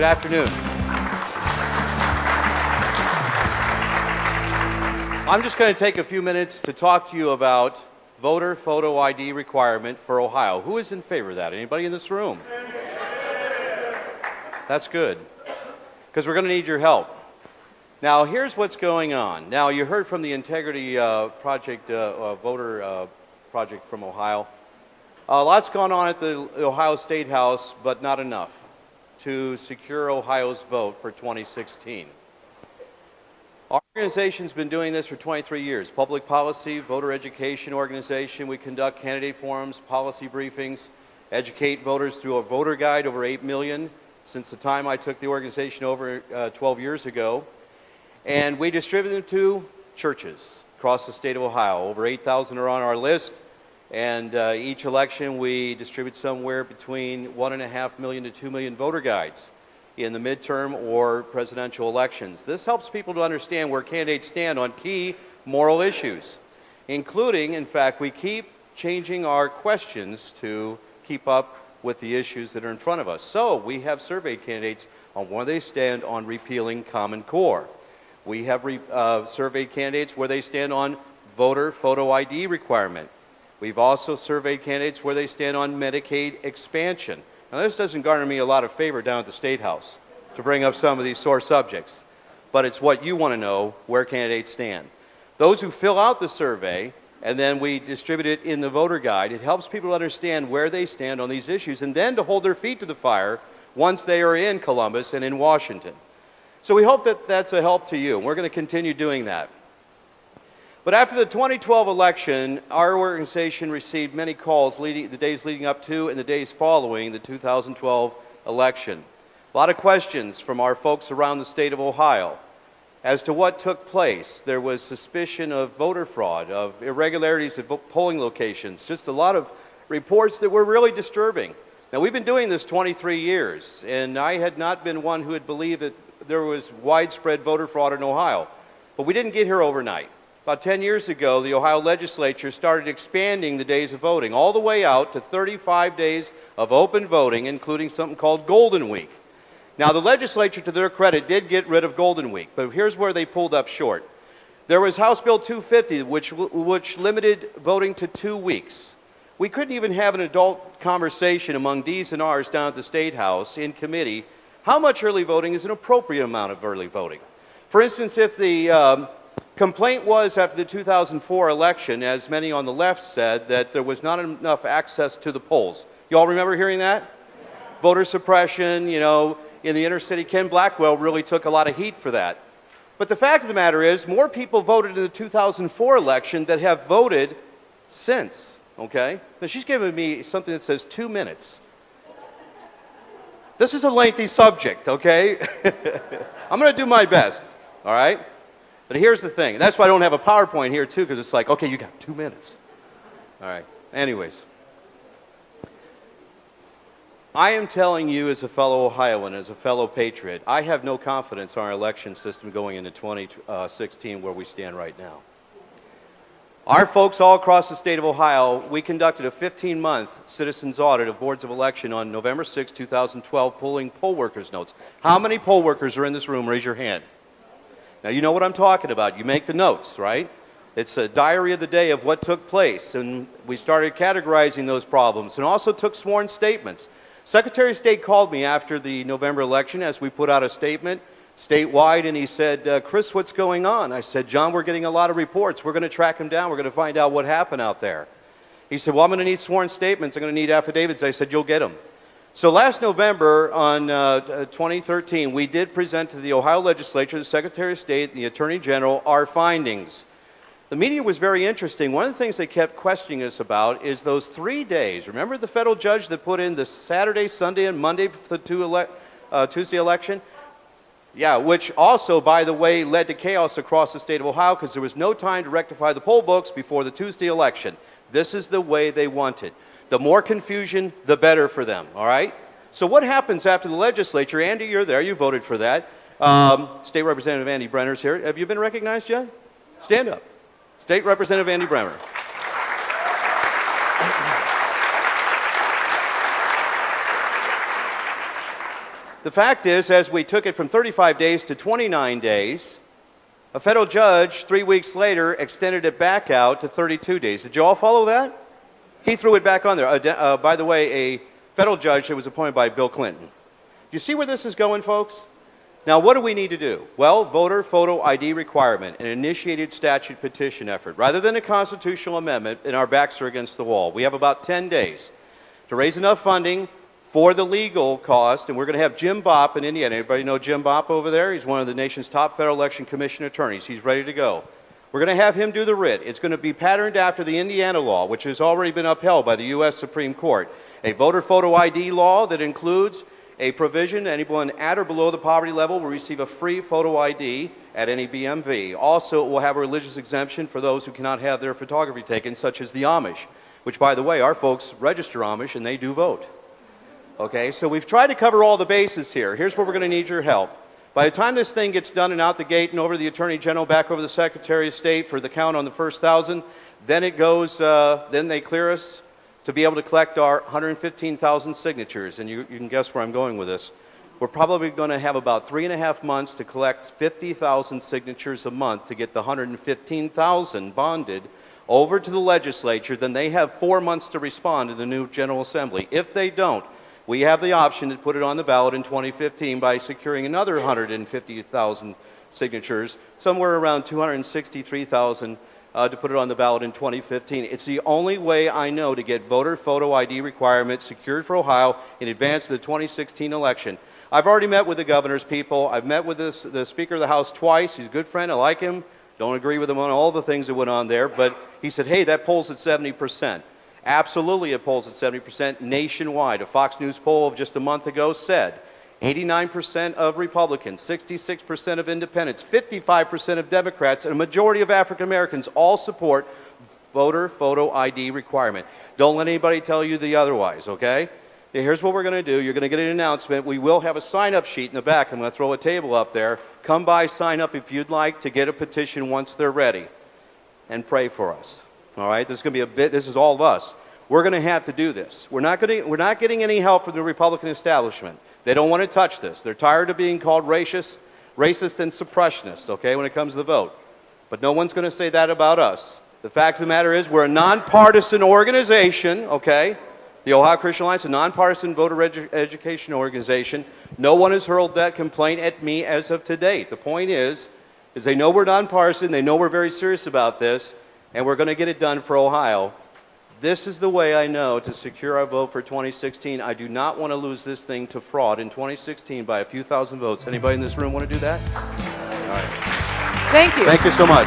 afternoon. I'm just going to take a few minutes to talk to you about voter photo ID requirement for Ohio. Who is in favor of that? Anybody in this room? That's good, because we're going to need your help. Now, here's what's going on. Now, you heard from the Integrity Project, voter project from Ohio. A lot's gone on at the Ohio State House, but not enough to secure Ohio's vote for 2016. Our organization's been doing this for 23 years. Public policy, voter education organization. We conduct candidate forums, policy briefings, educate voters through a voter guide, over 8 million since the time I took the organization over 12 years ago. And we distribute them to churches across the state of Ohio. Over 8,000 are on our list. And each election we distribute somewhere between 1.5 million to 2 million voter guides in the midterm or presidential elections. This helps people to understand where candidates stand on key moral issues, including, in fact, we keep changing our questions to keep up with the issues that are in front of us. So we have surveyed candidates on where they stand on repealing Common Core. We have surveyed candidates where they stand on voter photo ID requirement. We've also surveyed candidates where they stand on Medicaid expansion. Now, this doesn't garner me a lot of favor down at the State House to bring up some of these sore subjects, but it's what you want to know, where candidates stand. Those who fill out the survey, and then we distribute it in the voter guide, it helps people understand where they stand on these issues, and then to hold their feet to the fire once they are in Columbus and in Washington. So we hope that that's a help to you, and we're going to continue doing that. But after the 2012 election, our organization received many calls the days leading up to and the days following the 2012 election. A lot of questions from our folks around the state of Ohio as to what took place. There was suspicion of voter fraud, of irregularities at polling locations, just a lot of reports that were really disturbing. Now, we've been doing this 23 years, and I had not been one who had believed that there was widespread voter fraud in Ohio. But we didn't get here overnight. About 10 years ago, the Ohio legislature started expanding the days of voting all the way out to 35 days of open voting, including something called Golden Week. Now, the legislature, to their credit, did get rid of Golden Week, but here's where they pulled up short. There was House Bill 250, which limited voting to 2 weeks. We couldn't even have an adult conversation among D's and R's down at the State House in committee how much early voting is an appropriate amount of early voting. For instance, if the complaint was after the 2004 election, as many on the left said, that there was not enough access to the polls. You all remember hearing that? Voter suppression, you know, in the inner city. Ken Blackwell really took a lot of heat for that. But the fact of the matter is, more people voted in the 2004 election that have voted since, okay? Now, she's giving me something that says 2 minutes. This is a lengthy subject, okay? I'm going to do my best, all right? But here's the thing. That's why I don't have a PowerPoint here, too, because it's like, okay, you got 2 minutes. All right. Anyways. I am telling you as a fellow Ohioan, as a fellow patriot, I have no confidence in our election system going into 2016 where we stand right now. Our folks all across the state of Ohio, we conducted a 15-month citizens audit of boards of election on November 6, 2012, pulling poll workers' notes. How many poll workers are in this room? Raise your hand. Now, you know what I'm talking about. You make the notes, right? It's a diary of the day of what took place, and we started categorizing those problems and also took sworn statements. Secretary of State called me after the November election as we put out a statement statewide, and he said, Chris, what's going on? I said, John, we're getting a lot of reports. We're going to track them down. We're going to find out what happened out there. He said, well, I'm going to need sworn statements. I'm going to need affidavits. I said, you'll get them. So last November on 2013, we did present to the Ohio legislature, the Secretary of State, and the Attorney General, our findings. The media was very interesting. One of the things they kept questioning us about is those 3 days. Remember the federal judge that put in the Saturday, Sunday, and Monday for the Tuesday election? Yeah, which also, by the way, led to chaos across the state of Ohio because there was no time to rectify the poll books before the Tuesday election. This is the way they want it. The more confusion, the better for them, all right? So what happens after the legislature? Andy, you're there. You voted for that. State Representative Andy Brenner's here. Have you been recognized yet? Stand up. State Representative Andy Brenner. The fact is, as we took it from 35 days to 29 days, a federal judge 3 weeks later extended it back out to 32 days. Did you all follow that? He threw it back on there. By the way, a federal judge that was appointed by Bill Clinton. Do you see where this is going, folks? Now, what do we need to do? Well, voter photo ID requirement, an initiated statute petition effort. Rather than a constitutional amendment, and our backs are against the wall, we have about 10 days to raise enough funding for the legal cost, and we're going to have Jim Bopp in Indiana. Everybody know Jim Bopp over there? He's one of the nation's top Federal Election Commission attorneys. He's ready to go. We're going to have him do the writ. It's going to be patterned after the Indiana law, which has already been upheld by the U.S. Supreme Court. A voter photo ID law that includes a provision anyone at or below the poverty level will receive a free photo ID at any BMV. Also, it will have a religious exemption for those who cannot have their photography taken, such as the Amish, which, by the way, our folks register Amish and they do vote. Okay, so we've tried to cover all the bases here. Here's where we're going to need your help. By the time this thing gets done and out the gate and over to the Attorney General, back over to the Secretary of State for the count on the first 1,000, then it goes, then they clear us to be able to collect our 115,000 signatures. And you can guess where I'm going with this. We're probably going to have about 3.5 months to collect 50,000 signatures a month to get the 115,000 bonded over to the legislature. Then they have 4 months to respond to the new General Assembly. If they don't, we have the option to put it on the ballot in 2015 by securing another 150,000 signatures, somewhere around 263,000 to put it on the ballot in 2015. It's the only way I know to get voter photo ID requirements secured for Ohio in advance of the 2016 election. I've already met with the governor's people. I've met with the Speaker of the House twice. He's a good friend. I like him. Don't agree with him on all the things that went on there, but he said, hey, that poll's at 70%. Absolutely, it polls at 70% nationwide. A Fox News poll of just a month ago said 89% of Republicans, 66% of independents, 55% of Democrats, and a majority of African Americans all support voter photo ID requirement. Don't let anybody tell you the otherwise, okay? Here's what we're going to do. You're going to get an announcement. We will have a sign-up sheet in the back. I'm going to throw a table up there. Come by, sign up if you'd like to get a petition once they're ready. And pray for us. All right, this is going to be this is all of us. We're going to have to do this. We're not getting any help from the Republican establishment. They don't want to touch this. They're tired of being called racist and suppressionist, okay, when it comes to the vote. But no one's going to say that about us. The fact of the matter is we're a nonpartisan organization, okay? The Ohio Christian Alliance, a nonpartisan voter education organization. No one has hurled that complaint at me as of today. The point is they know we're nonpartisan. They know we're very serious about this. And we're going to get it done for Ohio. This is the way I know to secure our vote for 2016. I do not want to lose this thing to fraud in 2016 by a few thousand votes. Anybody in this room want to do that? All right. Thank you. Thank you so much.